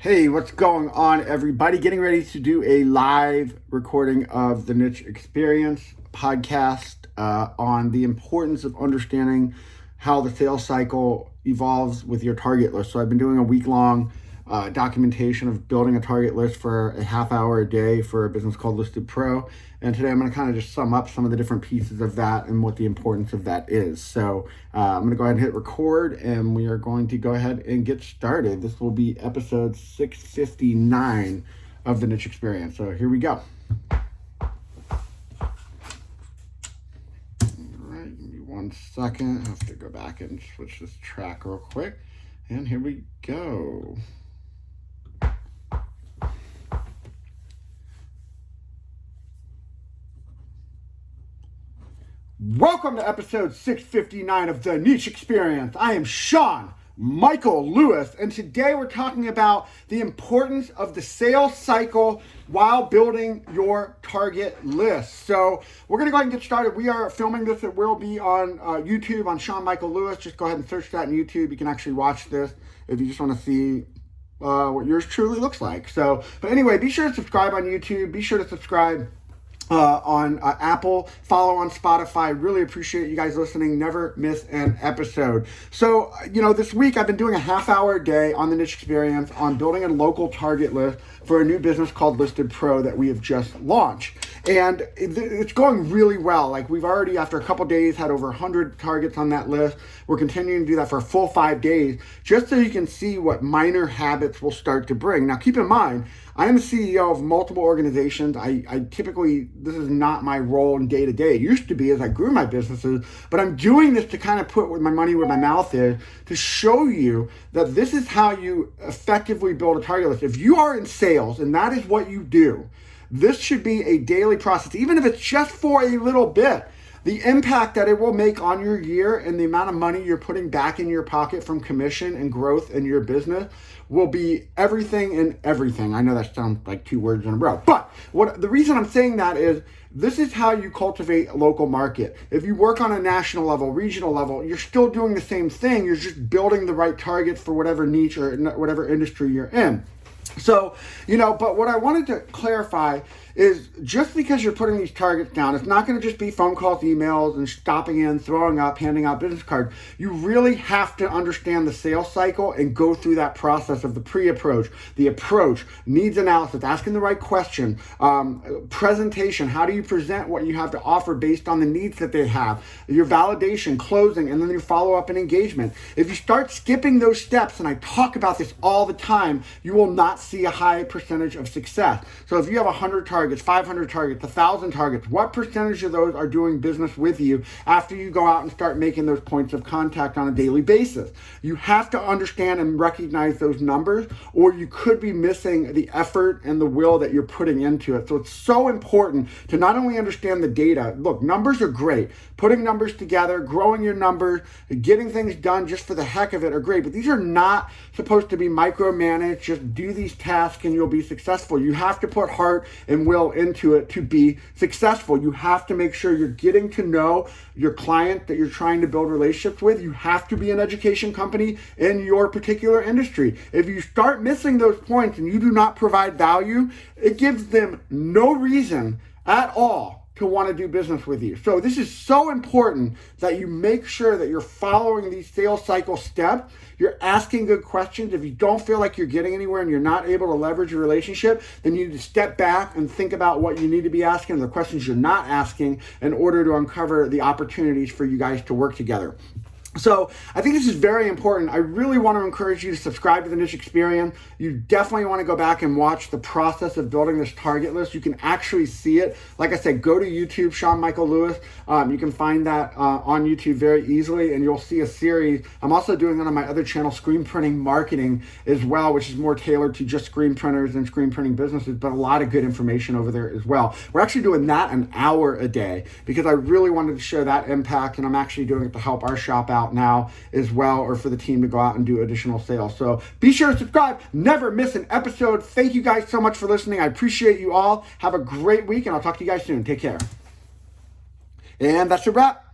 Hey, what's going on, everybody? Getting ready to do a live recording of the Niche Experience podcast on the importance of understanding how the sales cycle evolves with your target list. So I've been doing a week-long documentation of building a target list for a half hour a day for a business called Listed Pro. And today I'm going to kind of just sum up some of the different pieces of that and what the importance of that is. So I'm going to go ahead and hit record, and we are going to go ahead and get started. This will be episode 659 of the Niche Experience. So here we go. All right, give me 1 second. I have to go back and switch this track real quick. And here we go. Welcome to episode 659 of the Niche Experience. I am Sean Michael Lewis, and today we're talking about the importance of the sales cycle while building your target list. So we're going to go ahead and get started. We are filming this. It will be on YouTube on Sean Michael Lewis. Just go ahead and search that on YouTube. You can actually watch this if you just want to see what yours truly looks like. So, but anyway, be sure to subscribe on YouTube. Be sure to subscribe on Apple, follow on Spotify. Really appreciate you guys listening. Never miss an episode. So, this week I've been doing a half hour a day on the Niche Experience on building a local target list for a new business called Listed Pro that we have just launched. And it's going really well. Like, we've already, after a couple days, had over 100 targets on that list. We're continuing to do that for a full 5 days, just so you can see what minor habits will start to bring. Now, keep in mind, I am the CEO of multiple organizations. I typically, this is not my role in day to day. It used to be as I grew my businesses, but I'm doing this to kind of put my money where my mouth is, to show you that this is how you effectively build a target list. If you are in sales and that is what you do, this should be a daily process, even if it's just for a little bit. The impact that it will make on your year and the amount of money you're putting back in your pocket from commission and growth in your business will be everything and everything. I know that sounds like 2 words in a row, but the reason I'm saying that is this is how you cultivate a local market. If you work on a national level, regional level, you're still doing the same thing. You're just building the right targets for whatever niche or whatever industry you're in. So, but what I wanted to clarify is just because you're putting these targets down, it's not going to just be phone calls, emails, and stopping in, throwing up, handing out business cards. You really have to understand the sales cycle and go through that process of the pre-approach, the approach, needs analysis, asking the right question, presentation, how do you present what you have to offer based on the needs that they have, your validation, closing, and then your follow-up and engagement. If you start skipping those steps, and I talk about this all the time, you will not see a high percentage of success. So if you have 100 targets, 500 targets, 1,000 targets, what percentage of those are doing business with you after you go out and start making those points of contact on a daily basis? You have to understand and recognize those numbers, or you could be missing the effort and the will that you're putting into it. So it's so important to not only understand the data. Look, numbers are great. Putting numbers together, growing your numbers, getting things done just for the heck of it are great, but these are not supposed to be micromanaged. Just do these tasks and you'll be successful. You have to put heart and will into it to be successful. You have to make sure you're getting to know your client that you're trying to build relationships with. You have to be an education company in your particular industry. If you start missing those points and you do not provide value, it gives them no reason at all to want to do business with you. So this is so important that you make sure that you're following these sales cycle steps. You're asking good questions. If you don't feel like you're getting anywhere and you're not able to leverage your relationship, then you need to step back and think about what you need to be asking, the questions you're not asking, in order to uncover the opportunities for you guys to work together. So I think this is very important. I really want to encourage you to subscribe to the Niche Experience. You definitely want to go back and watch the process of building this target list. You can actually see it. Like I said, go to YouTube, Sean Michael Lewis. You can find that on YouTube very easily, and you'll see a series. I'm also doing that on my other channel, Screen Printing Marketing, as well, which is more tailored to just screen printers and screen printing businesses, but a lot of good information over there as well. We're actually doing that an hour a day because I really wanted to show that impact, and I'm actually doing it to help our shop out now as well, or for the team to go out and do additional sales. So be sure to subscribe. Never miss an episode. Thank you guys so much for listening. I appreciate you all. Have a great week, and I'll talk to you guys soon. Take care. And that's a wrap.